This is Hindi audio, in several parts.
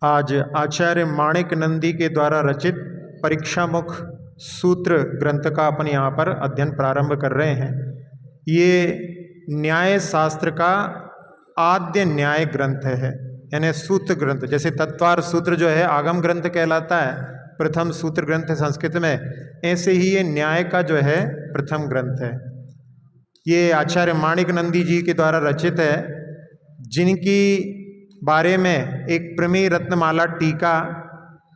आज आचार्य माणिक नंदी के द्वारा रचित परीक्षामुख सूत्र ग्रंथ का अपन यहाँ पर अध्ययन प्रारंभ कर रहे हैं। ये न्याय शास्त्र का आद्य न्याय ग्रंथ है, यानी सूत्र ग्रंथ। जैसे तत्वार सूत्र जो है आगम ग्रंथ कहलाता है, प्रथम सूत्र ग्रंथ संस्कृत में, ऐसे ही ये न्याय का जो है प्रथम ग्रंथ है। ये आचार्य माणिक नंदी जी के द्वारा रचित है, जिनकी बारे में एक प्रमेय रत्नमाला टीका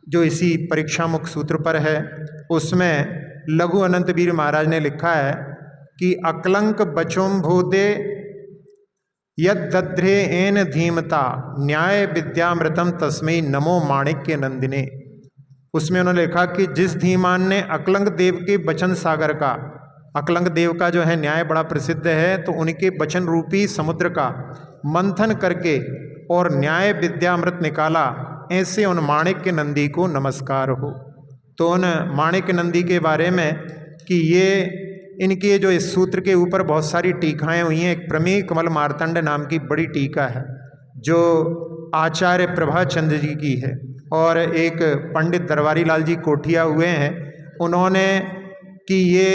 जो इसी परीक्षामुख सूत्र पर है, उसमें लघु अनंत वीर महाराज ने लिखा है कि अकलंक बचों भूते यद्रे एन धीमता न्याय विद्यामृतम तस्मै नमो माणिक्य नंदिने। उसमें उन्होंने लिखा कि जिस धीमान ने अकलंक देव के वचन सागर का, अकलंक देव का जो है न्याय बड़ा प्रसिद्ध है, तो उनके वचन रूपी समुद्र का मंथन करके और न्याय विद्यामृत निकाला, ऐसे उन माणिक्य नंदी को नमस्कार हो। तो उन माणिक्य नंदी के बारे में कि ये इनके जो इस सूत्र के ऊपर बहुत सारी टीकाएँ हुई हैं। एक प्रमेय कमल मार्तंड नाम की बड़ी टीका है जो आचार्य प्रभाचंद जी की है, और एक पंडित दरबारी लाल जी कोठिया हुए हैं, उन्होंने कि ये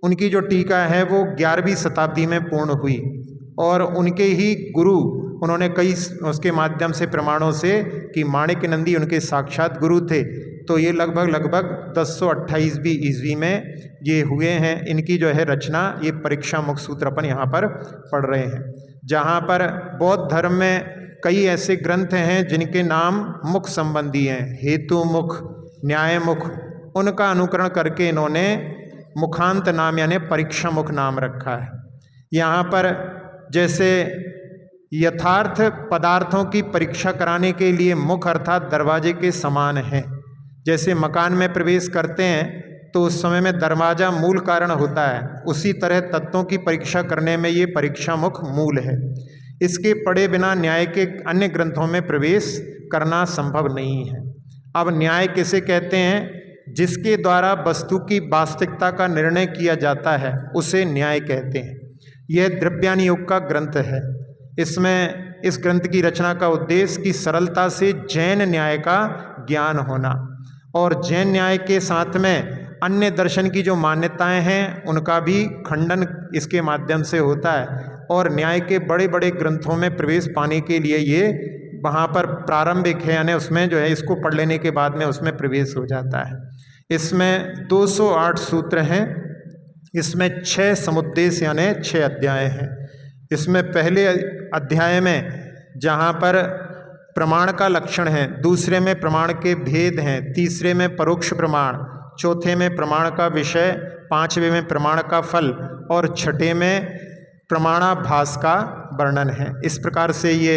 उनकी जो टीका है वो 11वीं शताब्दी में पूर्ण हुई, और उनके ही गुरु उन्होंने कई उसके माध्यम से प्रमाणों से कि माणिक्य नंदी उनके साक्षात गुरु थे। तो ये लगभग 1028वीं ईस्वी में ये हुए हैं। इनकी जो है रचना, ये परीक्षामुख सूत्र अपन यहाँ पर पढ़ रहे हैं, जहाँ पर बौद्ध धर्म में कई ऐसे ग्रंथ हैं जिनके नाम मुख संबंधी हैं, हेतु मुख, न्याय मुख, उनका अनुकरण करके इन्होंने मुखांत नाम यानी परीक्षामुख नाम रखा है। यहाँ पर जैसे यथार्थ पदार्थों की परीक्षा कराने के लिए मुख अर्थात दरवाजे के समान है। जैसे मकान में प्रवेश करते हैं तो उस समय में दरवाजा मूल कारण होता है, उसी तरह तत्वों की परीक्षा करने में ये परीक्षा मुख मूल है। इसके पढ़े बिना न्याय के अन्य ग्रंथों में प्रवेश करना संभव नहीं है। अब न्याय किसे कहते हैं? जिसके द्वारा वस्तु की वास्तविकता का निर्णय किया जाता है उसे न्याय कहते हैं। यह द्रव्यानि योग का ग्रंथ है। इसमें इस ग्रंथ की रचना का उद्देश्य कि सरलता से जैन न्याय का ज्ञान होना, और जैन न्याय के साथ में अन्य दर्शन की जो मान्यताएं हैं उनका भी खंडन इसके माध्यम से होता है। और न्याय के बड़े बड़े ग्रंथों में प्रवेश पाने के लिए ये वहाँ पर प्रारंभिक है, यानी उसमें जो है इसको पढ़ लेने के बाद में उसमें प्रवेश हो जाता है। इसमें 208 सूत्र हैं, इसमें 6 समुद्देश्य यानी 6 अध्याय हैं। इसमें पहले अध्याय में जहाँ पर प्रमाण का लक्षण है, दूसरे में प्रमाण के भेद हैं, तीसरे में परोक्ष प्रमाण, चौथे में प्रमाण का विषय, पांचवें में प्रमाण का फल, और छठे में प्रमाणाभास का वर्णन है। इस प्रकार से ये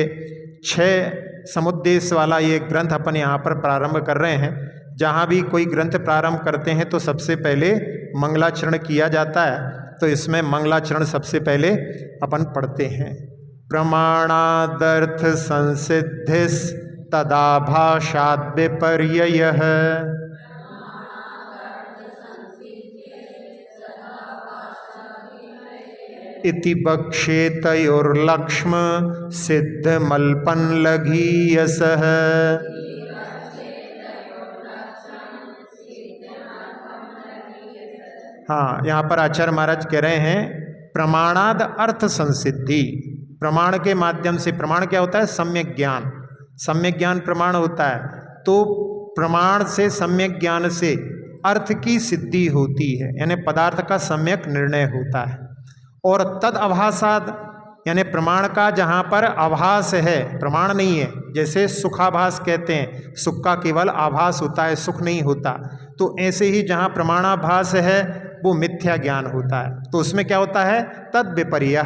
6 समुद्देश्य वाला ये ग्रंथ अपन यहाँ पर प्रारंभ कर रहे हैं। जहाँ भी कोई ग्रंथ प्रारंभ करते हैं तो सबसे पहले मंगलाचरण किया जाता है, तो इसमें मंगलाचरण सबसे पहले अपन पढ़ते हैं। प्रमाणादर्थ संसिद्धिस् तदाभाषाद् विपर्ययः इति बक्षेतयोर्लक्ष्म सिद्धमल्पन् लघीयसः। हाँ, यहाँ पर आचार्य महाराज कह रहे हैं प्रमाणाद अर्थ संसिद्धि। प्रमाण के माध्यम से, प्रमाण क्या होता है? सम्यक ज्ञान। सम्यक ज्ञान प्रमाण होता है। तो प्रमाण से, सम्यक ज्ञान से अर्थ की सिद्धि होती है, यानी पदार्थ का सम्यक निर्णय होता है। और तद आभासाद यानी प्रमाण का जहाँ पर आभास है, प्रमाण नहीं है, जैसे सुखाभास कहते हैं, सुख का केवल आभास होता है, सुख नहीं होता। तो ऐसे ही जहाँ प्रमाणाभास है वो मिथ्या ज्ञान होता है, तो उसमें क्या होता है? तद विपर्यय,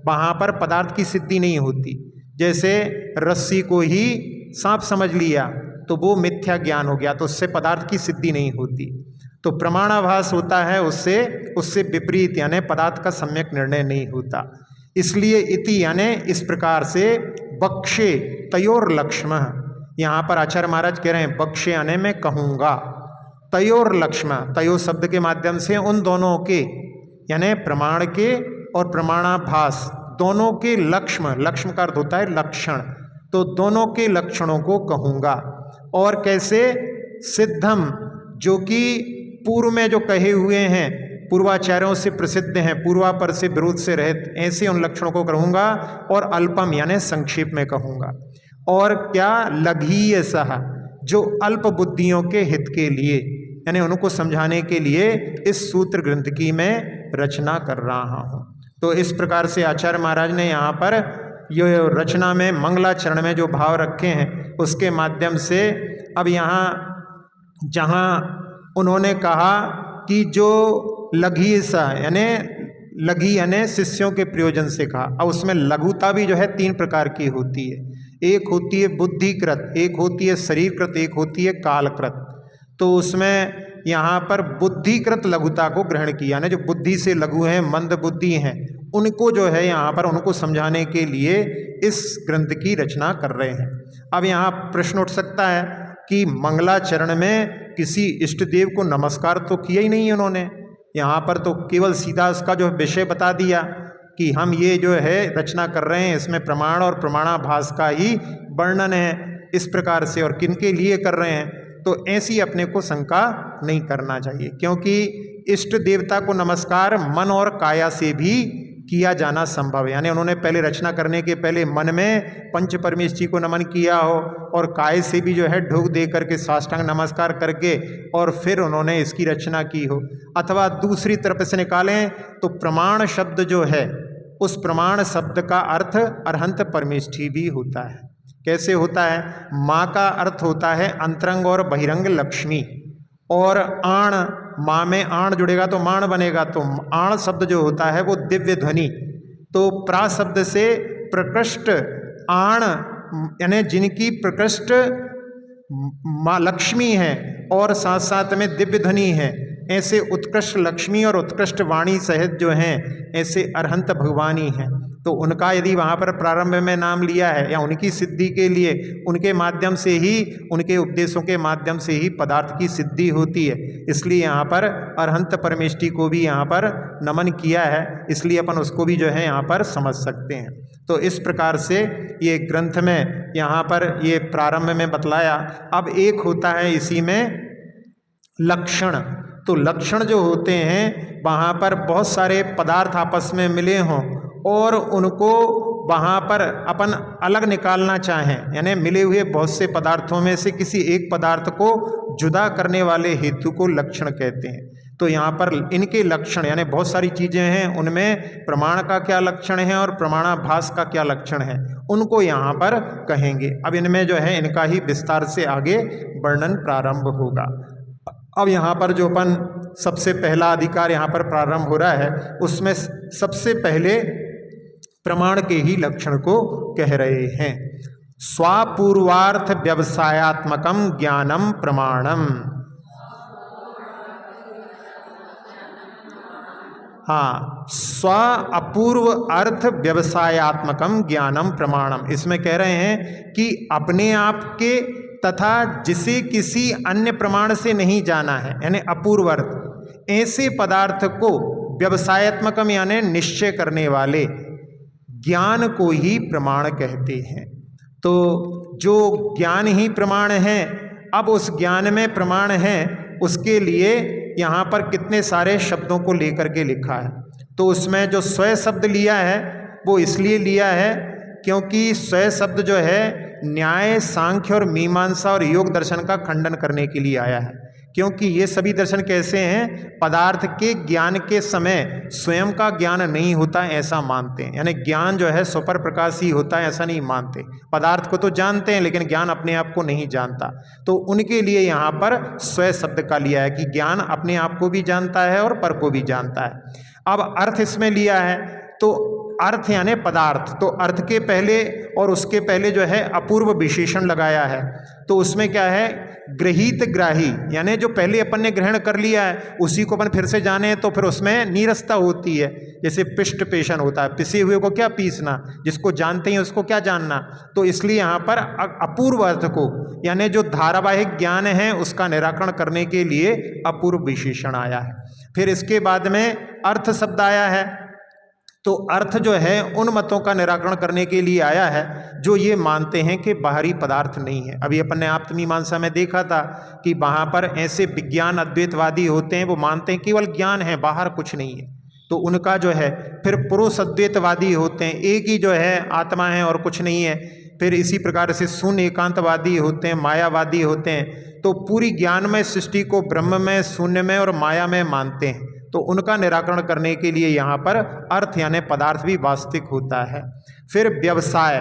वहाँ पर पदार्थ की सिद्धि नहीं होती। जैसे रस्सी को ही सांप समझ लिया तो वो मिथ्या ज्ञान हो गया, तो उससे पदार्थ की सिद्धि नहीं होती। तो प्रमाणाभास होता है, उससे विपरीत यानी पदार्थ का सम्यक निर्णय नहीं होता। इसलिए इति यानी इस प्रकार से बक्षे तयोर लक्ष्म, यहाँ पर आचार्य महाराज कह रहे हैं बक्षे यानी मैं कहूँगा, तयोर लक्ष्म, तयो शब्द के माध्यम से उन दोनों के यानी प्रमाण के और प्रमाणाभास दोनों के लक्ष्म, लक्ष्म का अर्थ होता है लक्षण, तो दोनों के लक्षणों को कहूँगा। और कैसे? सिद्धम, जो कि पूर्व में जो कहे हुए हैं, पूर्वाचार्यों से प्रसिद्ध हैं, पूर्वापर से विरोध से रहित, ऐसे उन लक्षणों को कहूँगा। और अल्पम यानी संक्षेप में कहूँगा। और क्या? लघीय सह, जो अल्प बुद्धियों के हित के लिए, यानी उनको समझाने के लिए इस सूत्र ग्रंथ की मैं रचना कर रहा हूँ। तो इस प्रकार से आचार्य महाराज ने यहाँ पर ये रचना में मंगलाचरण में जो भाव रखे हैं उसके माध्यम से अब यहाँ जहाँ उन्होंने कहा कि जो लघी सा यानी लघी यानी शिष्यों के प्रयोजन से कहा, अब उसमें लघुता भी जो है 3 प्रकार की होती है। एक होती है बुद्धिकृत, एक होती है शरीरकृत, एक होती है कालकृत। तो उसमें यहाँ पर बुद्धिकृत लघुता को ग्रहण किया, यानी जो बुद्धि से लघु हैं, मंद बुद्धि हैं, उनको जो है यहाँ पर उनको समझाने के लिए इस ग्रंथ की रचना कर रहे हैं। अब यहाँ प्रश्न उठ सकता है कि मंगलाचरण में किसी इष्ट देव को नमस्कार तो किया ही नहीं उन्होंने, यहाँ पर तो केवल सीधा उसका जो विषय बता दिया कि हम ये जो है रचना कर रहे हैं, इसमें प्रमाण और प्रमाणाभास का ही वर्णन है इस प्रकार से, और किनके लिए कर रहे हैं। तो ऐसी अपने को शंका नहीं करना चाहिए, क्योंकि इष्ट देवता को नमस्कार मन और काया से भी किया जाना संभव है। यानी उन्होंने पहले रचना करने के पहले मन में पंच परमेष्ठी को नमन किया हो और काय से भी जो है ढोक दे करके साष्टांग नमस्कार करके और फिर उन्होंने इसकी रचना की हो। अथवा दूसरी तरफ से निकालें तो प्रमाण शब्द जो है, उस प्रमाण शब्द का अर्थ अरहंत परमेष्ठी भी होता है। कैसे होता है? माँ का अर्थ होता है अंतरंग और बहिरंग लक्ष्मी, और आण, माँ में आण जुड़ेगा तो माण बनेगा, तो आण शब्द जो होता है वो दिव्य ध्वनि। तो प्रा शब्द से प्रकृष्ट आण यानी जिनकी प्रकृष्ट माँ लक्ष्मी है और साथ साथ में दिव्य ध्वनि है, ऐसे उत्कृष्ट लक्ष्मी और उत्कृष्ट वाणी सहित जो हैं ऐसे अरहंत भगवान ही हैं। तो उनका यदि वहाँ पर प्रारंभ में नाम लिया है या उनकी सिद्धि के लिए उनके माध्यम से ही, उनके उपदेशों के माध्यम से ही पदार्थ की सिद्धि होती है, इसलिए यहाँ पर अरहंत परमेष्ठी को भी यहाँ पर नमन किया है, इसलिए अपन उसको भी जो है यहाँ पर समझ सकते हैं। तो इस प्रकार से ये ग्रंथ में यहाँ पर ये प्रारंभ में बतलाया। अब एक होता है इसी में लक्षण। तो लक्षण जो होते हैं वहाँ पर बहुत सारे पदार्थ आपस में मिले हों और उनको वहाँ पर अपन अलग निकालना चाहें, यानी मिले हुए बहुत से पदार्थों में से किसी एक पदार्थ को जुदा करने वाले हेतु को लक्षण कहते हैं। तो यहाँ पर इनके लक्षण यानी बहुत सारी चीज़ें हैं, उनमें प्रमाण का क्या लक्षण है और प्रमाणाभास का क्या लक्षण है, उनको यहाँ पर कहेंगे। अब इनमें जो है इनका ही विस्तार से आगे वर्णन प्रारंभ होगा। अब यहाँ पर जो अपन सबसे पहला अधिकार यहाँ पर प्रारंभ हो रहा है, उसमें सबसे पहले प्रमाण के ही लक्षण को कह रहे हैं। स्वापूर्वार्थ व्यवसायात्मकम ज्ञानम प्रमाणम। हाँ, स्व अपूर्व अर्थ व्यवसायात्मकम ज्ञानम प्रमाणम, इसमें कह रहे हैं कि अपने आप के तथा जिसे किसी अन्य प्रमाण से नहीं जाना है, यानी अपूर्व अर्थ, ऐसे पदार्थ को व्यवसायात्मकम यानी निश्चय करने वाले ज्ञान को ही प्रमाण कहते हैं। तो जो ज्ञान ही प्रमाण है, अब उस ज्ञान में प्रमाण है, उसके लिए यहाँ पर कितने सारे शब्दों को लेकर के लिखा है। तो उसमें जो स्वय शब्द लिया है वो इसलिए लिया है क्योंकि स्वय शब्द जो है न्याय, सांख्य और मीमांसा और योग दर्शन का खंडन करने के लिए आया है। क्योंकि ये सभी दर्शन कैसे हैं, पदार्थ के ज्ञान के समय स्वयं का ज्ञान नहीं होता ऐसा मानते हैं, यानी ज्ञान जो है स्वपर प्रकाश ही होता है ऐसा नहीं मानते। पदार्थ को तो जानते हैं लेकिन ज्ञान अपने आप को नहीं जानता। तो उनके लिए यहाँ पर स्वय शब्द का लिया है कि ज्ञान अपने आप को भी जानता है और पर को भी जानता है। अब अर्थ इसमें लिया है, तो अर्थ यानी पदार्थ, तो अर्थ के पहले और उसके पहले जो है अपूर्व विशेषण लगाया है। तो उसमें क्या है, गृहीत ग्राही, यानी जो पहले अपन ने ग्रहण कर लिया है उसी को अपन फिर से जाने तो फिर उसमें नीरसता होती है। जैसे पिष्ट पेशन होता है, पिसे हुए को क्या पीसना, जिसको जानते हैं उसको क्या जानना। तो इसलिए यहाँ पर अपूर्व अर्थ को यानी जो धारावाहिक ज्ञान है उसका निराकरण करने के लिए अपूर्व विशेषण आया है। फिर इसके बाद में अर्थ शब्द आया है। तो अर्थ जो है उन मतों का निराकरण करने के लिए आया है जो ये मानते हैं कि बाहरी पदार्थ नहीं है। अभी अपन ने आत्मीमांसा में देखा था कि वहाँ पर ऐसे विज्ञान अद्वैतवादी होते हैं, वो मानते हैं केवल ज्ञान है, बाहर कुछ नहीं है, तो उनका जो है। फिर पुरुष अद्वैतवादी होते हैं, एक ही जो है आत्मा है और कुछ नहीं है। फिर इसी प्रकार से शून्य एकांतवादी होते हैं, मायावादी होते हैं, तो पूरी ज्ञानमय सृष्टि को ब्रह्म में, शून्य में और माया में मानते हैं। तो उनका निराकरण करने के लिए यहाँ पर अर्थ यानी पदार्थ भी वास्तविक होता है। फिर व्यवसाय,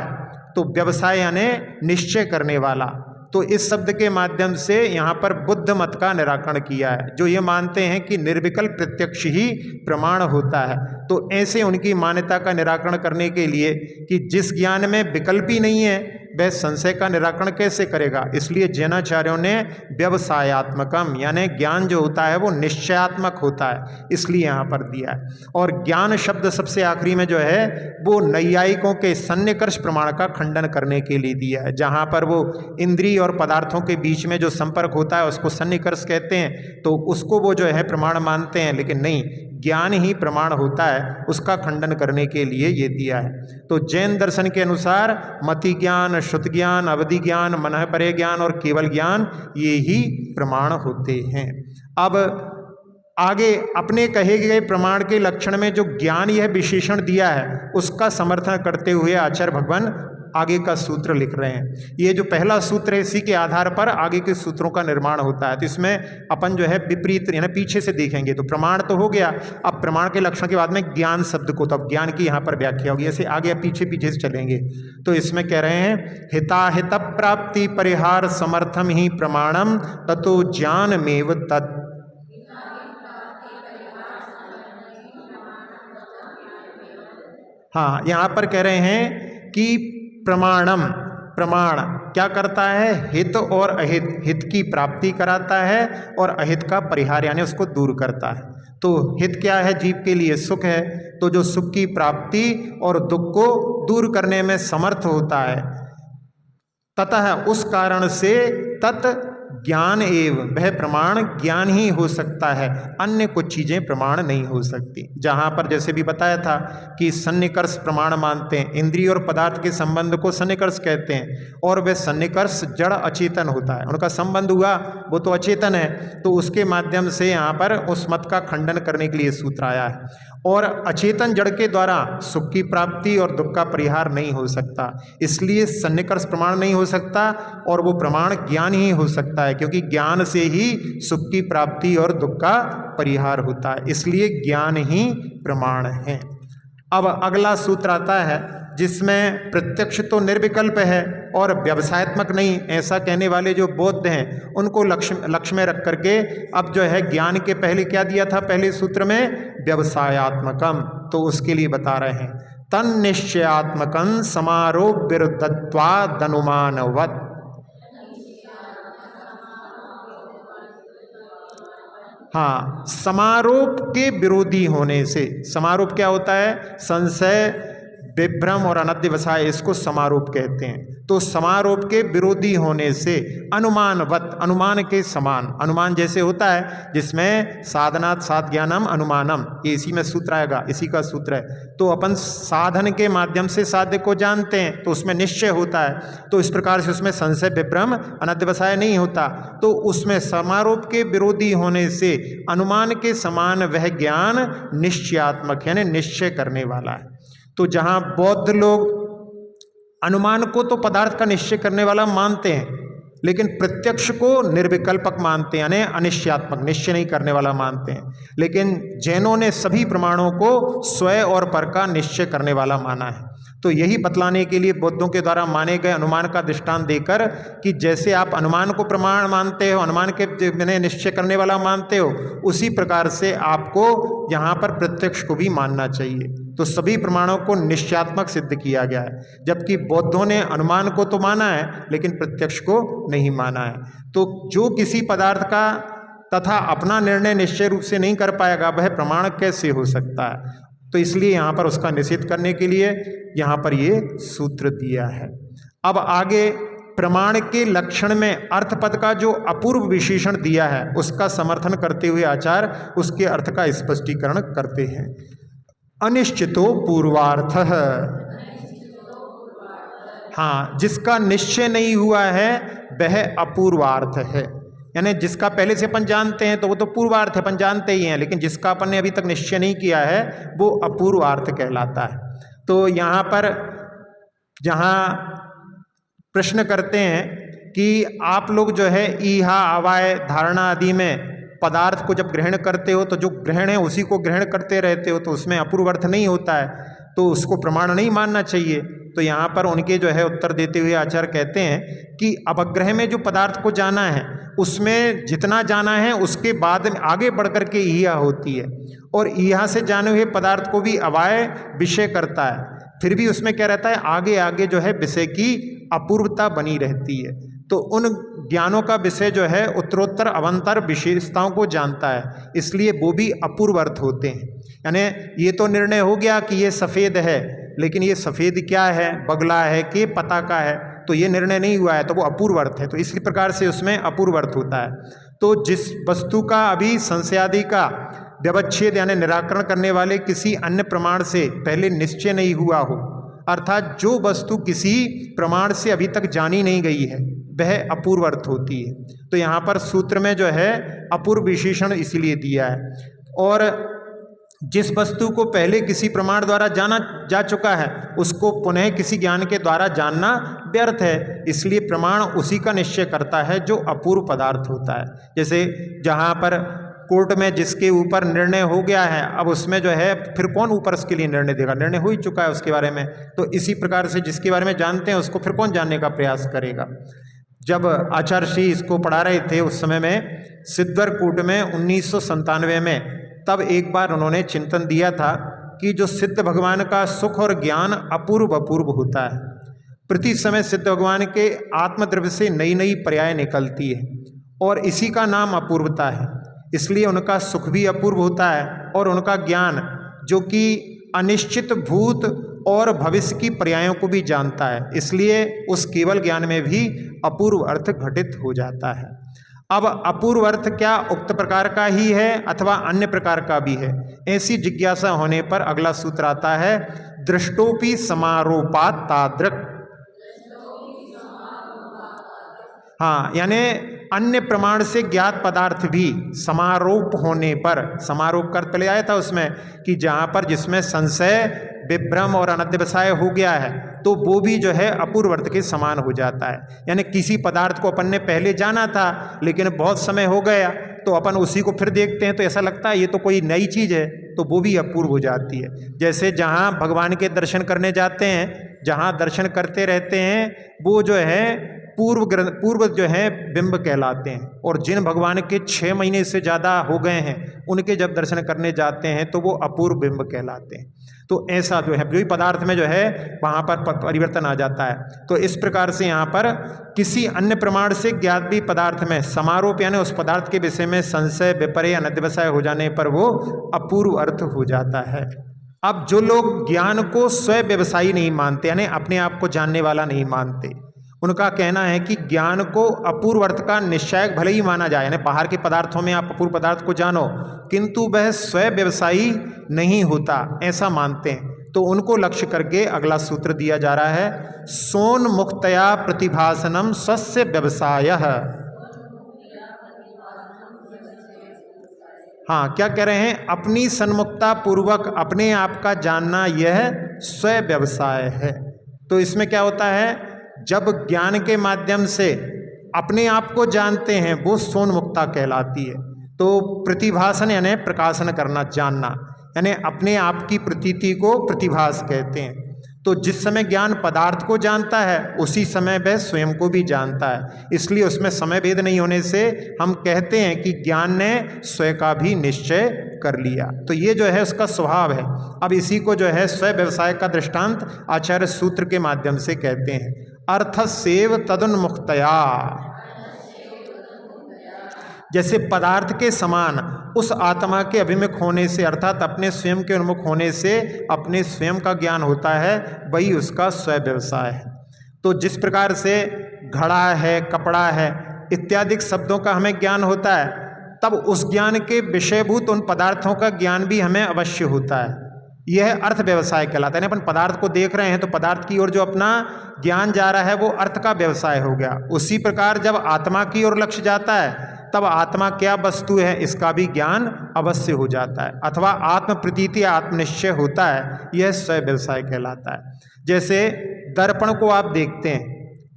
तो व्यवसाय यानी निश्चय करने वाला, तो इस शब्द के माध्यम से यहाँ पर बुद्ध मत का निराकरण किया है, जो ये मानते हैं कि निर्विकल्प प्रत्यक्ष ही प्रमाण होता है। तो ऐसे उनकी मान्यता का निराकरण करने के लिए कि जिस ज्ञान में विकल्प ही नहीं है वह संशय का निराकरण कैसे करेगा, इसलिए जैनाचार्यों ने व्यवसायात्मकम यानी ज्ञान जो होता है वो निश्चयात्मक होता है, इसलिए यहाँ पर दिया है। और ज्ञान शब्द सबसे आखिरी में जो है वो नैयायिकों के सन्निकर्ष प्रमाण का खंडन करने के लिए दिया है, जहाँ पर वो इंद्रिय और पदार्थों के बीच में जो संपर्क होता है उसको सन्निकर्ष कहते हैं, तो उसको वो जो है प्रमाण मानते हैं। लेकिन नहीं, ज्ञान ही प्रमाण होता है, उसका खंडन करने के लिए ये दिया है। तो जैन दर्शन के अनुसार मति ज्ञान, श्रुत ज्ञान, अवधि ज्ञान, मनः परे ज्ञान और केवल ज्ञान ये ही प्रमाण होते हैं। अब आगे अपने कहे गए प्रमाण के लक्षण में जो ज्ञान यह विशेषण दिया है उसका समर्थन करते हुए आचार्य भगवान आगे का सूत्र लिख रहे हैं। ये जो पहला सूत्र है इसी के आधार पर आगे के सूत्रों का निर्माण होता है। तो इसमें अपन जो है विपरीत यानी पीछे से देखेंगे, तो प्रमाण तो हो गया, अब प्रमाण के लक्षण के बाद में ज्ञान शब्द को, तो अब ज्ञान की यहाँ पर व्याख्या होगी। ऐसे आगे पीछे पीछे से चलेंगे। तो इसमें कह रहे हैं हिताहित प्राप्ति परिहार समर्थम ही प्रमाणम ततो ज्ञानमेव तत्। हाँ, यहाँ पर कह रहे हैं कि प्रमाणम, प्रमाण क्या करता है, हित और अहित, हित की प्राप्ति कराता है और अहित का परिहार यानी उसको दूर करता है। तो हित क्या है, जीव के लिए सुख है, तो जो सुख की प्राप्ति और दुख को दूर करने में समर्थ होता है, ततः उस कारण से तत् ज्ञान एव, वह प्रमाण ज्ञान ही हो सकता है, अन्य कुछ चीजें प्रमाण नहीं हो सकती। जहां पर जैसे भी बताया था कि सन्निकर्ष प्रमाण मानते हैं, इंद्रिय और पदार्थ के संबंध को सन्निकर्ष कहते हैं, और वह सन्निकर्ष जड़ अचेतन होता है, उनका संबंध हुआ वो तो अचेतन है, तो उसके माध्यम से यहाँ पर उस मत का खंडन करने के लिए सूत्र आया है। और अचेतन जड़ के द्वारा सुख की प्राप्ति और दुख का परिहार नहीं हो सकता, इसलिए सन्निकर्ष प्रमाण नहीं हो सकता, और वो प्रमाण ज्ञान ही हो सकता है, क्योंकि ज्ञान से ही सुख की प्राप्ति और दुख का परिहार होता है, इसलिए ज्ञान ही प्रमाण है। अब अगला सूत्र आता है जिसमें प्रत्यक्ष तो निर्विकल्प है और व्यवसायत्मक नहीं, ऐसा कहने वाले जो बौद्ध हैं उनको लक्ष्य में रख करके अब जो है ज्ञान के पहले क्या दिया था, पहले सूत्र में व्यवसायात्मकम, तो उसके लिए बता रहे हैं तन निश्चयात्मकं समारोप विरुद्धत्वादनुमानवत्। हाँ, समारोप के विरोधी होने से, समारोप क्या होता है, संशय, विभ्रम और अनध्यवसाय, इसको समारोप कहते हैं। तो समारोप के विरोधी होने से अनुमानवत, अनुमान के समान, अनुमान जैसे होता है जिसमें साधनात् साध ज्ञानम अनुमानम, ये इसी में सूत्र आएगा, इसी का सूत्र है। तो अपन साधन के माध्यम से साध्य को जानते हैं तो उसमें निश्चय होता है, तो इस प्रकार से उसमें संशय, विभ्रम, अनध्यवसाय नहीं होता। तो उसमें समारोप के विरोधी होने से अनुमान के समान वह ज्ञान निश्चयात्मक यानी निश्चय करने वाला है। तो जहाँ बौद्ध लोग अनुमान को तो पदार्थ का निश्चय करने वाला मानते हैं, लेकिन प्रत्यक्ष को निर्विकल्पक मानते हैं यानी अनिश्चयात्मक, निश्चय नहीं करने वाला मानते हैं। लेकिन जैनों ने सभी प्रमाणों को स्वयं और पर का निश्चय करने वाला माना है। तो यही बतलाने के लिए बौद्धों के द्वारा माने गए अनुमान का दृष्टांत देकर कि जैसे आप अनुमान को प्रमाण मानते हो, अनुमान के निश्चय करने वाला मानते हो, उसी प्रकार से आपको यहाँ पर प्रत्यक्ष को भी मानना चाहिए। तो सभी प्रमाणों को निश्चयात्मक सिद्ध किया गया है, जबकि बौद्धों ने अनुमान को तो माना है लेकिन प्रत्यक्ष को नहीं माना है। तो जो किसी पदार्थ का तथा अपना निर्णय निश्चय रूप से नहीं कर पाएगा वह प्रमाण कैसे हो सकता है। तो इसलिए यहाँ पर उसका निषेध करने के लिए यहाँ पर ये सूत्र दिया है। अब आगे प्रमाण के लक्षण में अर्थपद का जो अपूर्व विशेषण दिया है उसका समर्थन करते हुए आचार्य उसके अर्थ का स्पष्टीकरण करते हैं। अनिश्चितो पूर्वार्थः। हाँ, जिसका निश्चय नहीं हुआ है वह अपूर्वार्थ है। यानी जिसका पहले से अपन जानते हैं तो वो तो पूर्वार्थ है, अपन जानते ही हैं, लेकिन जिसका अपन ने अभी तक निश्चय नहीं किया है वो अपूर्वार्थ कहलाता है। तो यहाँ पर जहाँ प्रश्न करते हैं कि आप लोग जो है ईहा अवाय धारणा आदि में पदार्थ को जब ग्रहण करते हो तो जो ग्रहण है उसी को ग्रहण करते रहते हो, तो उसमें अपूर्व अर्थ नहीं होता है, तो उसको प्रमाण नहीं मानना चाहिए। तो यहाँ पर उनके जो है उत्तर देते हुए आचार्य कहते हैं कि अपग्रह में जो पदार्थ को जाना है उसमें जितना जाना है उसके बाद में आगे बढ़ कर के ईहा होती है, और ईहा से जाने हुए पदार्थ को भी अवाय विषय करता है, फिर भी उसमें क्या रहता है, आगे आगे जो है विषय की अपूर्वता बनी रहती है। तो उन ज्ञानों का विषय जो है उत्तरोत्तर अवंतर विशेषताओं को जानता है, इसलिए वो भी अपूर्व अर्थ होते हैं। यानी ये तो निर्णय हो गया कि ये सफ़ेद है, लेकिन ये सफ़ेद क्या है, बगला है कि पता का है, तो ये निर्णय नहीं हुआ है, तो वो अपूर्व अर्थ है। तो इसी प्रकार से उसमें अपूर्व अर्थ होता है। तो जिस वस्तु का अभी संशयादि का व्यवच्छेद यानी निराकरण करने वाले किसी अन्य प्रमाण से पहले निश्चय नहीं हुआ हो, अर्थात जो वस्तु किसी प्रमाण से अभी तक जानी नहीं गई है, वह अपूर्व अर्थ होती है। तो यहाँ पर सूत्र में जो है अपूर्व विशेषण इसीलिए दिया है। और जिस वस्तु को पहले किसी प्रमाण द्वारा जाना जा चुका है उसको पुनः किसी ज्ञान के द्वारा जानना व्यर्थ है, इसलिए प्रमाण उसी का निश्चय करता है जो अपूर्व पदार्थ होता है। जैसे जहाँ पर कोर्ट में जिसके ऊपर निर्णय हो गया है, अब उसमें जो है फिर कौन ऊपर उसके लिए निर्णय देगा, निर्णय हो ही चुका है उसके बारे में। तो इसी प्रकार से जिसके बारे में जानते हैं उसको फिर कौन जानने का प्रयास करेगा। जब आचार्य श्री इसको पढ़ा रहे थे उस समय में सिद्धवर कूट में 1997 में, तब एक बार उन्होंने चिंतन दिया था कि जो सिद्ध भगवान का सुख और ज्ञान अपूर्व अपूर्व होता है, प्रति समय सिद्ध भगवान के आत्मद्रव्य से नई नई पर्याय निकलती है और इसी का नाम अपूर्वता है। इसलिए उनका सुख भी अपूर्व होता है और उनका ज्ञान जो कि अनिश्चित भूत और भविष्य की पर्यायों को भी जानता है, इसलिए उस केवल ज्ञान में भी अपूर्व अर्थ घटित हो जाता है। अब अपूर्व अर्थ क्या उक्त प्रकार का ही है अथवा अन्य प्रकार का भी है, ऐसी जिज्ञासा होने पर अगला सूत्र आता है, दृष्टोपि समारोपात तादृक्। हाँ, यानी अन्य प्रमाण से ज्ञात पदार्थ भी समारोप होने पर, समारोप कर पहले आया था उसमें कि जहाँ पर जिसमें संशय विभ्रम और अनध्यवसाय हो गया है तो वो भी जो है अपूर्व अर्थ के समान हो जाता है। यानी किसी पदार्थ को अपन ने पहले जाना था लेकिन बहुत समय हो गया तो अपन उसी को फिर देखते हैं तो ऐसा लगता है ये तो कोई नई चीज़ है, तो वो भी अपूर्व हो जाती है। जैसे जहाँ भगवान के दर्शन करने जाते हैं, जहाँ दर्शन करते रहते हैं वो जो है पूर्व जो है बिंब कहलाते हैं, और जिन भगवान के 6 महीने से ज़्यादा हो गए हैं उनके जब दर्शन करने जाते हैं तो वो अपूर्व बिंब कहलाते हैं। तो ऐसा जो है जो पदार्थ में जो है वहाँ पर परिवर्तन आ जाता है। तो इस प्रकार से यहाँ पर किसी अन्य प्रमाण से ज्ञात भी पदार्थ में समारोप यानी उस पदार्थ के विषय में संशय विपर्य अनध्यवसाय हो जाने पर वो अपूर्व अर्थ हो जाता है। अब जो लोग ज्ञान को स्वयं व्यवसायी नहीं मानते यानी अपने आप को जानने वाला नहीं मानते, उनका कहना है कि ज्ञान को अपूर्व अर्थ का निश्चय भले ही माना जाए, यानी बाहर के पदार्थों में आप अपूर्व पदार्थ को जानो, किंतु वह स्वयं व्यवसायी नहीं होता, ऐसा मानते हैं। तो उनको लक्ष्य करके अगला सूत्र दिया जा रहा है, सोन मुक्तया प्रतिभासनम स्वस्य व्यवसायः। हाँ, क्या कह रहे हैं, अपनी सन्मुखता पूर्वक अपने आप का जानना यह स्वयं व्यवसाय है। तो इसमें क्या होता है, जब ज्ञान के माध्यम से अपने आप को जानते हैं वो सोन्मुक्ता कहलाती है। तो प्रतिभासन यानी प्रकाशन करना, जानना, यानी अपने आप की प्रतीति को प्रतिभास कहते हैं। तो जिस समय ज्ञान पदार्थ को जानता है उसी समय वह स्वयं को भी जानता है, इसलिए उसमें समय भेद नहीं होने से हम कहते हैं कि ज्ञान ने स्वयं का भी निश्चय कर लिया। तो ये जो है उसका स्वभाव है। अब इसी को जो है स्वयं व्यवसाय का दृष्टांत आचार्य सूत्र के माध्यम से कहते हैं, अर्थसेव तदुन्मुक्तया, जैसे पदार्थ के समान उस आत्मा के अभिमुख होने से अर्थात अपने स्वयं के उन्मुख होने से अपने स्वयं का ज्ञान होता है, वही उसका स्वयं व्यवसाय है। तो जिस प्रकार से घड़ा है, कपड़ा है इत्यादि शब्दों का हमें ज्ञान होता है, तब उस ज्ञान के विषयभूत उन पदार्थों का ज्ञान भी हमें अवश्य होता है। यह अर्थ व्यवसाय कहलाता है। यानी अपन पदार्थ को देख रहे हैं तो पदार्थ की ओर जो अपना ज्ञान जा रहा है वो अर्थ का व्यवसाय हो गया। उसी प्रकार जब आत्मा की ओर लक्ष्य जाता है तब आत्मा क्या वस्तु है इसका भी ज्ञान अवश्य हो जाता है, अथवा आत्म प्रतीति आत्मनिश्चय होता है, यह स्वयं व्यवसाय कहलाता है। जैसे दर्पण को आप देखते हैं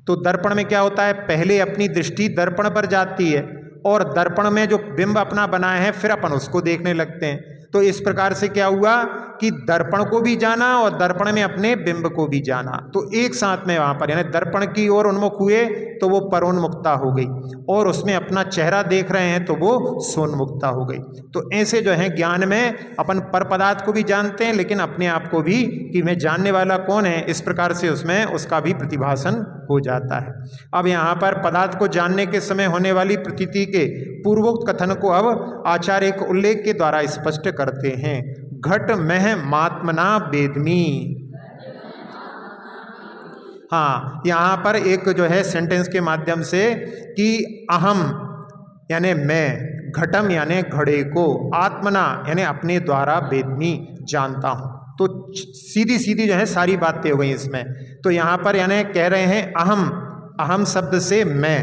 तो दर्पण में क्या होता है, पहले अपनी दृष्टि दर्पण पर जाती है और दर्पण में जो बिंब अपना बनाए हैं फिर अपन उसको देखने लगते हैं। तो इस प्रकार से क्या हुआ कि दर्पण को भी जाना और दर्पण में अपने बिंब को भी जाना, तो एक साथ में वहां पर यानी दर्पण की ओर उन्मुख हुए तो वो परोन्मुक्ता हो गई, और उसमें अपना चेहरा देख रहे हैं तो वो सोन्मुक्ता हो गई। तो ऐसे जो है ज्ञान में अपन पर पदार्थ को भी जानते हैं लेकिन अपने आप को भी कि मैं जानने वाला कौन है, इस प्रकार से उसमें उसका भी प्रतिभासन हो जाता है। अब यहाँ पर पदार्थ को जानने के समय होने वाली प्रतीति के पूर्वोक्त कथन को अब आचार्य एक उल्लेख के द्वारा स्पष्ट करते हैं। घट मह मात्मना वेदमी। हाँ, यहाँ पर एक जो है सेंटेंस के माध्यम से कि अहम यानी मैं, घटम यानी घड़े को, आत्मना यानी अपने द्वारा वेदमी जानता हूँ। तो सीधी सीधी जो है सारी बातें हो गई इसमें। तो यहाँ पर यानी कह रहे हैं अहम, अहम शब्द से मैं,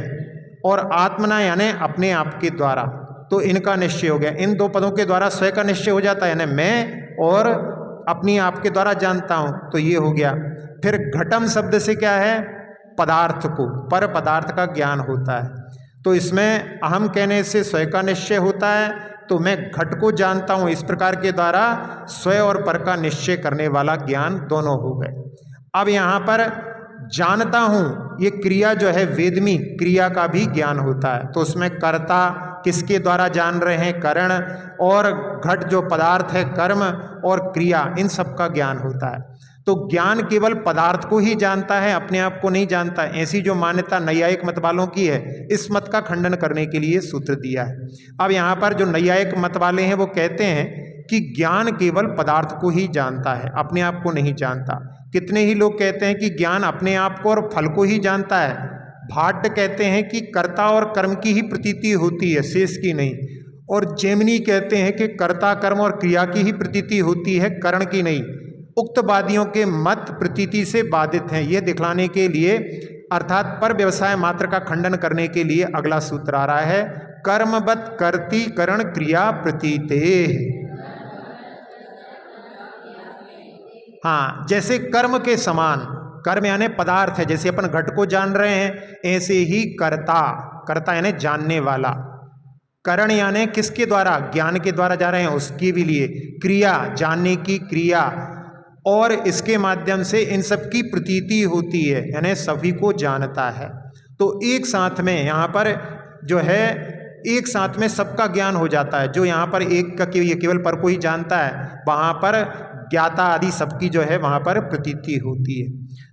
और आत्मना यानी अपने आप के द्वारा, तो इनका निश्चय हो गया। इन दो पदों के द्वारा स्वयं का निश्चय हो जाता है, यानी मैं और अपनी आप के द्वारा जानता हूँ, तो ये हो गया। फिर घटम शब्द से क्या है, पदार्थ को, पर पदार्थ का ज्ञान होता है। तो इसमें अहम कहने से स्वयं का निश्चय होता है, तो मैं घट को जानता हूँ, इस प्रकार के द्वारा स्वयं और पर का निश्चय करने वाला ज्ञान दोनों हो गए। अब यहाँ पर जानता हूँ, ये क्रिया जो है वेदमी, क्रिया का भी ज्ञान होता है। तो उसमें कर्ता किसके द्वारा जान रहे हैं, करण, और घट जो पदार्थ है कर्म, और क्रिया, इन सब का ज्ञान होता है। तो ज्ञान केवल पदार्थ को ही जानता है, अपने आप को नहीं जानता। ऐसी जो मान्यता नैयायिक मत वालों की है, इस मत का खंडन करने के लिए सूत्र दिया है। अब यहाँ पर जो नैयायिक मत वाले हैं वो कहते हैं कि ज्ञान केवल पदार्थ को ही जानता है, अपने आप को नहीं जानता। कितने ही लोग कहते हैं कि ज्ञान अपने आप को और फल को ही जानता है। भाट कहते हैं कि कर्ता और कर्म की ही प्रतीति होती है, शेष की नहीं। और जैमिनी कहते हैं कि कर्ता कर्म और क्रिया की ही प्रतीति होती है, करण की नहीं। उक्त वादियों के मत प्रतीति से बाधित हैं। यह दिखलाने के लिए, अर्थात पर व्यवसाय मात्र का खंडन करने के लिए अगला सूत्र आ रहा है, कर्मवत कर्ति करण क्रिया प्रतीते। हाँ, जैसे कर्म के समान, कर्म यानी पदार्थ है, जैसे अपन घट को जान रहे हैं, ऐसे ही कर्ता, कर्ता यानी जानने वाला, करण यानी किसके द्वारा, ज्ञान के द्वारा जा रहे हैं, उसके भी लिए क्रिया, जानने की क्रिया, और इसके माध्यम से इन सब की प्रतीति होती है, यानी सभी को जानता है। तो एक साथ में यहाँ पर जो है, एक साथ में सबका ज्ञान हो जाता है। जो यहाँ पर एक का केवल पर को ही जानता है, वहाँ पर ज्ञाता आदि सबकी जो है वहाँ पर प्रतीति होती है।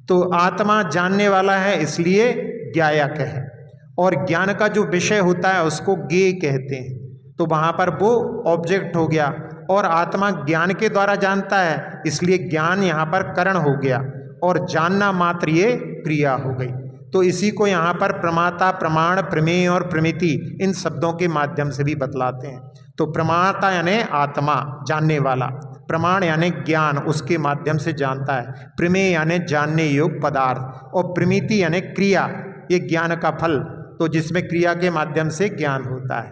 तो आत्मा जानने वाला है इसलिए ज्ञायक है, और ज्ञान का जो विषय होता है उसको ज्ञेय कहते हैं। तो वहाँ पर वो ऑब्जेक्ट हो गया, और आत्मा ज्ञान के द्वारा जानता है इसलिए ज्ञान यहाँ पर करण हो गया, और जानना मात्र ये क्रिया हो गई। तो इसी को यहाँ पर प्रमाता, प्रमाण, प्रमेय और प्रमिति, इन शब्दों के माध्यम से भी बतलाते हैं। तो प्रमाता यानी आत्मा, जानने वाला, प्रमाण यानी ज्ञान, उसके माध्यम से जानता है, प्रमेय यानी जानने योग्य पदार्थ, और प्रमिति यानी क्रिया, ये ज्ञान का फल, तो जिसमें क्रिया के माध्यम से ज्ञान होता है।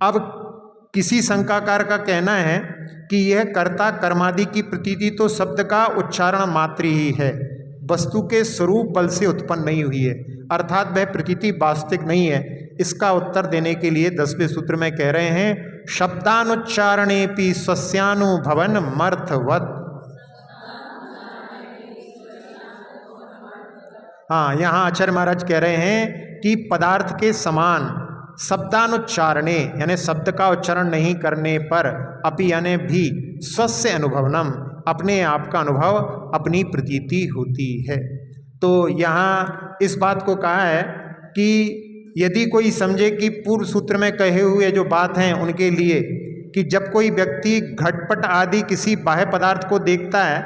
अब किसी शंकाकार का कहना है कि यह कर्ता कर्मादि की प्रतीति तो शब्द का उच्चारण मात्र ही है, वस्तु के स्वरूप बल से उत्पन्न नहीं हुई है, अर्थात वह प्रतीति वास्तविक नहीं है। इसका उत्तर देने के लिए 10वें सूत्र में कह रहे हैं, शब्दानुच्चारणेपि स्वस्यानुभवन मर्थवत। हाँ, यहाँ आचार्य महाराज कह रहे हैं कि पदार्थ के समान शब्दानुच्चारणे यानी शब्द का उच्चारण नहीं करने पर, अपि यानी भी, स्वस्य अनुभवनम अपने आप का अनुभव, अपनी प्रतीति होती है। तो यहाँ इस बात को कहा है कि यदि कोई समझे कि पूर्व सूत्र में कहे हुए जो बात हैं उनके लिए, कि जब कोई व्यक्ति घटपट आदि किसी बाह्य पदार्थ को देखता है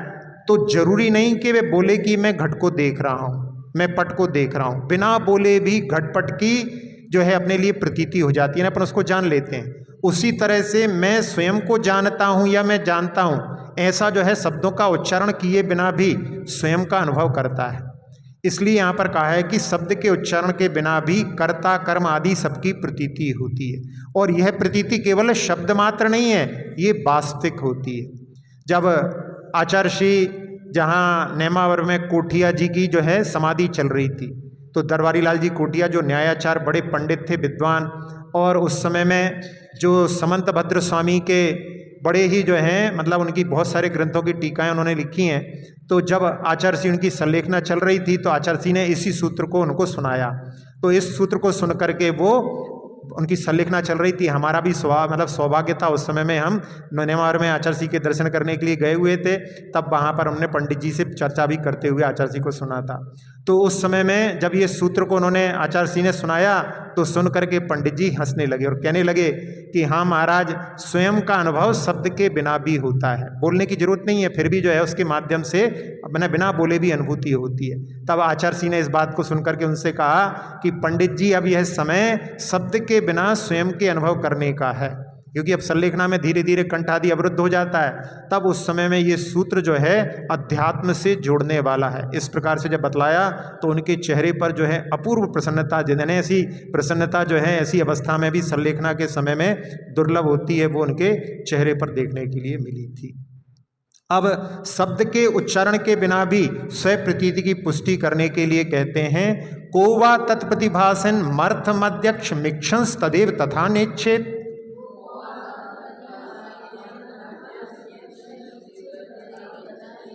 तो जरूरी नहीं कि वे बोले कि मैं घट को देख रहा हूँ, मैं पट को देख रहा हूँ। बिना बोले भी घटपट की जो है अपने लिए प्रतीति हो जाती है ना, अपन उसको जान लेते हैं। उसी तरह से मैं स्वयं को जानता हूँ या मैं जानता हूँ, ऐसा जो है शब्दों का उच्चारण किए बिना भी स्वयं का अनुभव करता है। इसलिए यहाँ पर कहा है कि शब्द के उच्चारण के बिना भी कर्ता कर्म आदि सबकी प्रतीति होती है, और यह प्रतीति केवल शब्द मात्र नहीं है, ये वास्तविक होती है। जब आचार्य श्री जहाँ नेमावर में कोठिया जी की जो है समाधि चल रही थी, तो दरबारी लाल जी कोठिया जो न्यायाचार बड़े पंडित थे, विद्वान, और उस समय में जो समंत भद्र स्वामी के बड़े ही जो हैं मतलब उनकी बहुत सारे ग्रंथों की टीकाएं उन्होंने लिखी हैं। तो जब आचार्य श्री उनकी संलेखना चल रही थी तो आचार्य श्री ने इसी सूत्र को उनको सुनाया। तो इस सूत्र को सुन करके वो उनकी संलेखना चल रही थी। हमारा भी सौभाग्य था, उस समय में हम नेमावर में आचार्य श्री के दर्शन करने के लिए गए हुए थे, तब वहाँ पर हमने पंडित जी से चर्चा भी करते हुए आचार्य श्री को सुना था। तो उस समय में जब ये सूत्र को उन्होंने आचार्य श्री ने सुनाया तो सुन करके पंडित जी हंसने लगे और कहने लगे कि हाँ महाराज, स्वयं का अनुभव शब्द के बिना भी होता है, बोलने की जरूरत नहीं है, फिर भी जो है उसके माध्यम से बिना बोले भी अनुभूति होती है। तब आचार्य श्री ने इस बात को सुनकर के उनसे कहा कि पंडित जी, अब यह समय शब्द के बिना स्वयं के अनुभव करने का है, क्योंकि अब संलेखना में धीरे धीरे कंठ आदि अवरुद्ध हो जाता है। तब उस समय में ये सूत्र जो है अध्यात्म से जोड़ने वाला है। इस प्रकार से जब बतलाया तो उनके चेहरे पर जो है अपूर्व प्रसन्नता, जिन्हें ऐसी प्रसन्नता जो है ऐसी अवस्था में भी संलेखना के समय में दुर्लभ होती है, वो उनके चेहरे पर देखने के लिए मिली थी। अब शब्द के उच्चारण के बिना भी स्व प्रतीति की पुष्टि करने के लिए कहते हैं, कोवा तत्प्रतिभासन मर्थ मध्यक्ष मिक्षंस तदेव तथा नेच्छेद।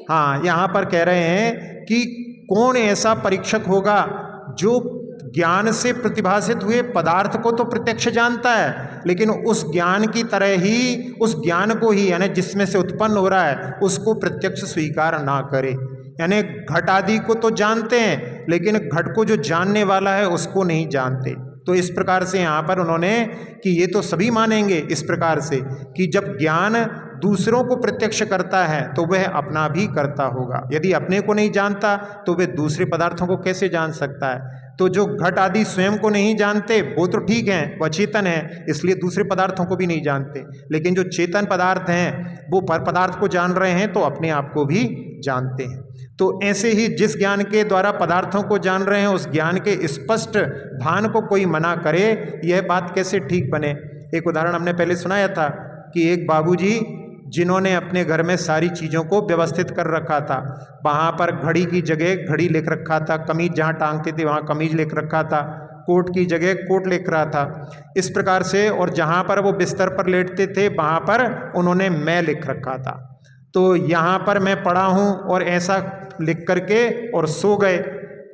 हाँ, यहाँ पर कह रहे हैं कि कौन ऐसा परीक्षक होगा जो ज्ञान से प्रतिभासित हुए पदार्थ को तो प्रत्यक्ष जानता है, लेकिन उस ज्ञान की तरह ही उस ज्ञान को ही यानी जिसमें से उत्पन्न हो रहा है उसको प्रत्यक्ष स्वीकार ना करे। यानी घट आदि को तो जानते हैं, लेकिन घट को जो जानने वाला है उसको नहीं जानते। तो इस प्रकार से यहाँ पर उन्होंने कि ये तो सभी मानेंगे इस प्रकार से कि जब ज्ञान दूसरों को प्रत्यक्ष करता है तो वह अपना भी करता होगा। यदि अपने को नहीं जानता तो वह दूसरे पदार्थों को कैसे जान सकता है। तो जो घट आदि स्वयं को नहीं जानते वो तो ठीक हैं, वह चेतन है, इसलिए दूसरे पदार्थों को भी नहीं जानते, लेकिन जो चेतन पदार्थ हैं वो पर पदार्थ को जान रहे हैं तो अपने आप को भी जानते हैं। तो ऐसे ही जिस ज्ञान के द्वारा पदार्थों को जान रहे हैं उस ज्ञान के स्पष्ट भान को कोई मना करे, यह बात कैसे ठीक बने। एक उदाहरण हमने पहले सुनाया था कि एक बाबूजी जिन्होंने अपने घर में सारी चीज़ों को व्यवस्थित कर रखा था, वहाँ पर घड़ी की जगह घड़ी लिख रखा था, कमीज जहाँ टांगते थे वहाँ कमीज लिख रखा था, कोट की जगह कोट लिख रहा था, इस प्रकार से, और जहाँ पर वो बिस्तर पर लेटते थे वहाँ पर उन्होंने मैं लिख रखा था। तो यहाँ पर मैं पढ़ा हूँ और ऐसा लिख करके और सो गए।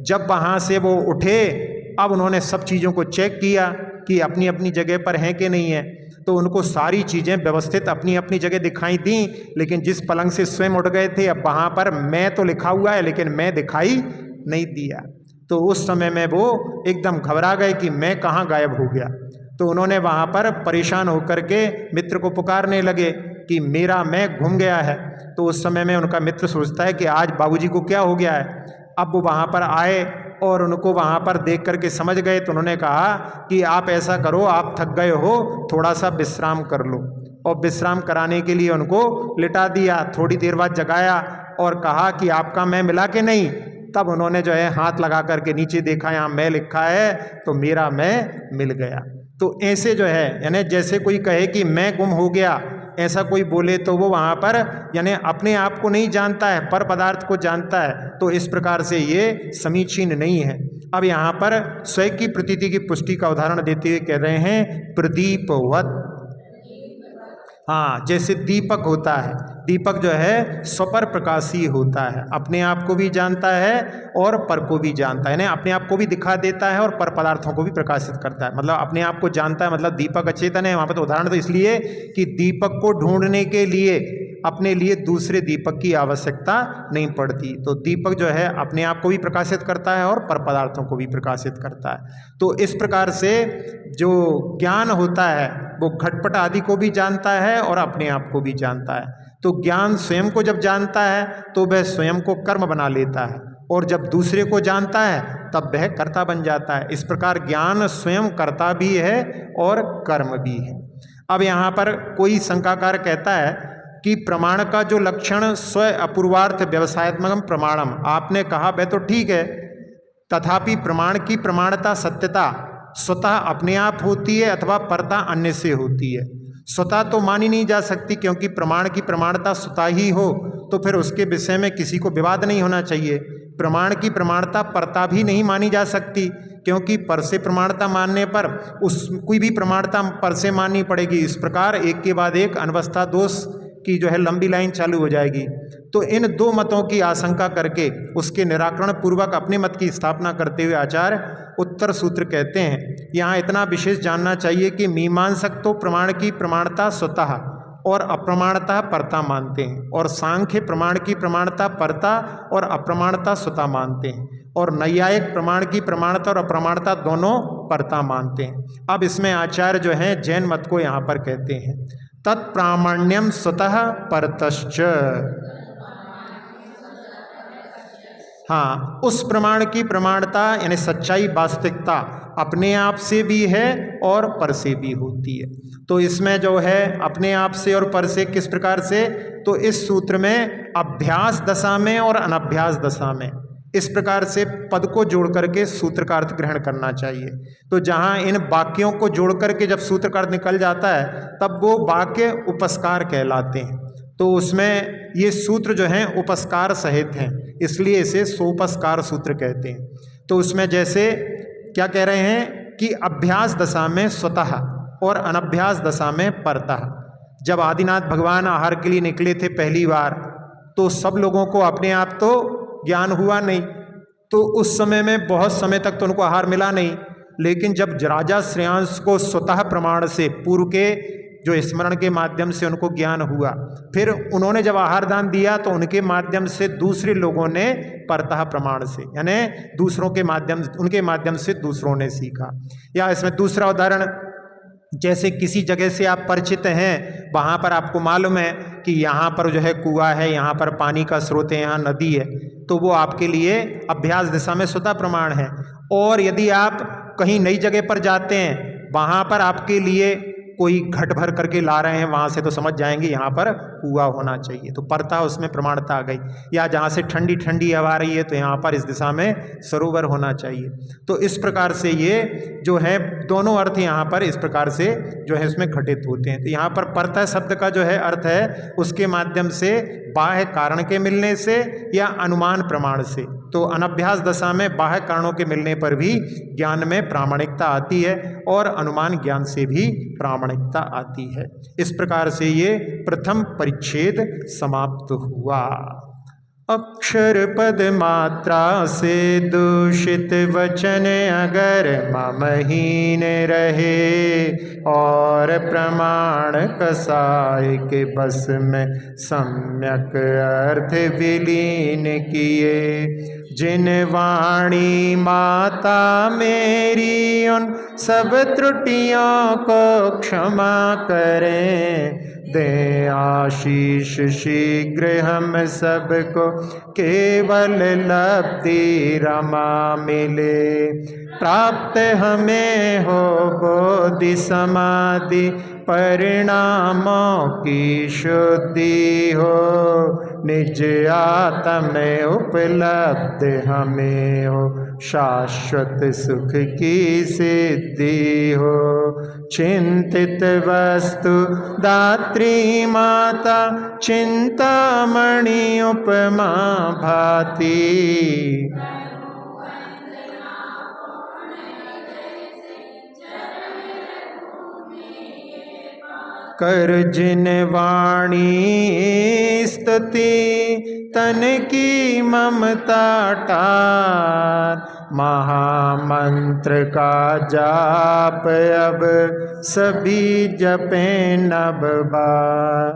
जब वहाँ से वो उठे, अब उन्होंने सब चीज़ों को चेक किया कि अपनी अपनी जगह पर हैं कि नहीं है, तो उनको सारी चीज़ें व्यवस्थित अपनी अपनी जगह दिखाई दी, लेकिन जिस पलंग से स्वयं उठ गए थे अब वहाँ पर मैं तो लिखा हुआ है लेकिन मैं दिखाई नहीं दिया। तो उस समय में वो एकदम घबरा गए कि मैं कहाँ गायब हो गया। तो उन्होंने वहाँ पर परेशान होकर के मित्र को पुकारने लगे कि मेरा मैं घूम गया है। तो उस समय में उनका मित्र सोचता है कि आज बाबूजी को क्या हो गया है। अब वो वहाँ पर आए और उनको वहाँ पर देख करके समझ गए, तो उन्होंने कहा कि आप ऐसा करो, आप थक गए हो, थोड़ा सा विश्राम कर लो। और विश्राम कराने के लिए उनको लिटा दिया। थोड़ी देर बाद जगाया और कहा कि आपका मैं मिला कि नहीं। तब उन्होंने जो है हाथ लगा करके नीचे देखा, यहाँ मैं लिखा है, तो मेरा मैं मिल गया। तो ऐसे जो है यानी जैसे कोई कहे कि मैं गुम हो गया, ऐसा कोई बोले तो वो वहाँ पर यानी अपने आप को नहीं जानता है, पर पदार्थ को जानता है। तो इस प्रकार से ये समीचीन नहीं है। अब यहाँ पर स्वयं की प्रतीति की पुष्टि का उदाहरण देते हुए कह रहे हैं प्रदीपवत। हाँ, जैसे दीपक होता है, दीपक जो है स्वपर प्रकाशी होता है, अपने आप को भी जानता है और पर को भी जानता है, यानी अपने आप को भी दिखा देता है और पर पदार्थों को भी प्रकाशित करता है। मतलब अपने आप को जानता है, मतलब दीपक अचेतन है। वहाँ पर तो उदाहरण तो इसलिए कि दीपक को ढूंढने के लिए अपने लिए दूसरे दीपक की आवश्यकता नहीं पड़ती। तो दीपक जो है अपने आप को भी प्रकाशित करता है और पर पदार्थों को भी प्रकाशित करता है। तो इस प्रकार से जो ज्ञान होता है वो घटपट आदि को भी जानता है और अपने आप को भी जानता है। तो ज्ञान स्वयं को जब जानता है तो वह स्वयं को कर्म बना लेता है, और जब दूसरे को जानता है तब वह कर्ता बन जाता है। इस प्रकार ज्ञान स्वयं कर्ता भी है और कर्म भी है। अब यहाँ पर कोई शंकाकार कहता है कि प्रमाण का जो लक्षण स्व अपूर्वार्थ व्यवसायत्मकम प्रमाणम, आपने कहा वह तो ठीक है, तथापि प्रमाण की प्रमाणता सत्यता स्वतः अपने आप होती है अथवा परता अन्य से होती है। स्वतः तो मानी नहीं जा सकती, क्योंकि प्रमाण की प्रमाणता स्वतः ही हो तो फिर उसके विषय में किसी को विवाद नहीं होना चाहिए। प्रमाण की प्रमाणता परता भी नहीं मानी जा सकती, क्योंकि पर से प्रमाणता मानने पर उस कोई भी प्रमाणता पर से माननी पड़ेगी। इस प्रकार एक के बाद एक अनवस्था दोष की जो है लंबी लाइन चालू हो जाएगी। तो इन दो मतों की आशंका करके उसके निराकरण पूर्वक अपने मत की स्थापना करते हुए आचार्य उत्तर सूत्र कहते हैं, यहाँ इतना विशेष जानना चाहिए कि मीमांसक तो प्रमाण की प्रमाणता स्वतः और अप्रमाणता परता मानते हैं, और सांख्य प्रमाण की प्रमाणता परता और अप्रमाणता स्वतः मानते हैं, और नैयायिक प्रमाण की प्रमाणता और अप्रमाणता दोनों परता मानते हैं। अब इसमें आचार्य जो हैं जैन मत को यहाँ पर कहते हैं तत्प्रामाण्यम स्वतः परतश्च। हाँ, उस प्रमाण की प्रमाणता यानी सच्चाई वास्तविकता अपने आप से भी है और पर से भी होती है। तो इसमें जो है अपने आप से और पर से किस प्रकार से, तो इस सूत्र में अभ्यास दशा में और अनभ्यास दशा में इस प्रकार से पद को जोड़ करके सूत्र का अर्थ ग्रहण करना चाहिए। तो जहाँ इन वाक्यों को जोड़ करके जब सूत्र का अर्थ निकल जाता है तब वो वाक्य उपस्कार कहलाते हैं। तो उसमें ये सूत्र जो हैं उपस्कार सहित हैं, इसलिए इसे सोपस्कार सूत्र कहते हैं। तो उसमें जैसे क्या कह रहे हैं कि अभ्यास दशा में स्वतः और अनभ्यास दशा में परतः। जब आदिनाथ भगवान आहार के लिए निकले थे पहली बार तो सब लोगों को अपने आप तो ज्ञान हुआ नहीं, तो उस समय में बहुत समय तक तो उनको आहार मिला नहीं, लेकिन जब राजा श्रेयांश को स्वतः प्रमाण से पूर्व के जो स्मरण के माध्यम से उनको ज्ञान हुआ, फिर उन्होंने जब आहार दान दिया तो उनके माध्यम से दूसरे लोगों ने परतः प्रमाण से यानी दूसरों के माध्यम उनके माध्यम से दूसरों ने सीखा। या इसमें दूसरा उदाहरण, जैसे किसी जगह से आप परिचित हैं, वहाँ पर आपको मालूम है कि यहाँ पर जो है कुआं है, यहाँ पर पानी का स्रोत है, यहाँ नदी है, तो वो आपके लिए अभ्यास दिशा में स्वतः प्रमाण है। और यदि आप कहीं नई जगह पर जाते हैं, वहाँ पर आपके लिए कोई घट भर करके ला रहे हैं वहाँ से, तो समझ जाएंगे यहाँ पर कुआं होना चाहिए, तो परता उसमें प्रमाणता आ गई। या जहाँ से ठंडी ठंडी हवा आ रही है तो यहाँ पर इस दिशा में सरोवर होना चाहिए। तो इस प्रकार से ये जो है दोनों अर्थ यहाँ पर इस प्रकार से जो है इसमें घटित होते हैं। तो यहाँ पर परता शब्द का जो है अर्थ है उसके माध्यम से बाह्य कारण के मिलने से या अनुमान प्रमाण से। तो अनभ्यास दशा में बाह्य कारणों के मिलने पर भी ज्ञान में प्रामाणिकता आती है और अनुमान ज्ञान से भी प्रामाणिकता आती है। इस प्रकार से ये प्रथम परिच्छेद समाप्त हुआ। अक्षर पद मात्रा से दूषित वचन अगर ममहीन रहे और प्रमाण कसाय के बस में सम्यक अर्थ विलीन किए, जिन वाणी माता मेरी उन सब त्रुटियों को क्षमा करें, दे आशीष शीघ्र हम सबको केवल लब्धि रमा मिले, प्राप्त हमें हो बोधि समाधि परिणामों की शुद्धि हो, निज आत्म उपलब्ध हमें हो, शाश्वत सुख की सिद्धि हो, चिंतित वस्तु दात्री माता चिंतामणि उपमा भाती, कर जिन वाणी स्तुति तन की ममता टार, महामंत्र का जाप अब सभी जपें नब बार।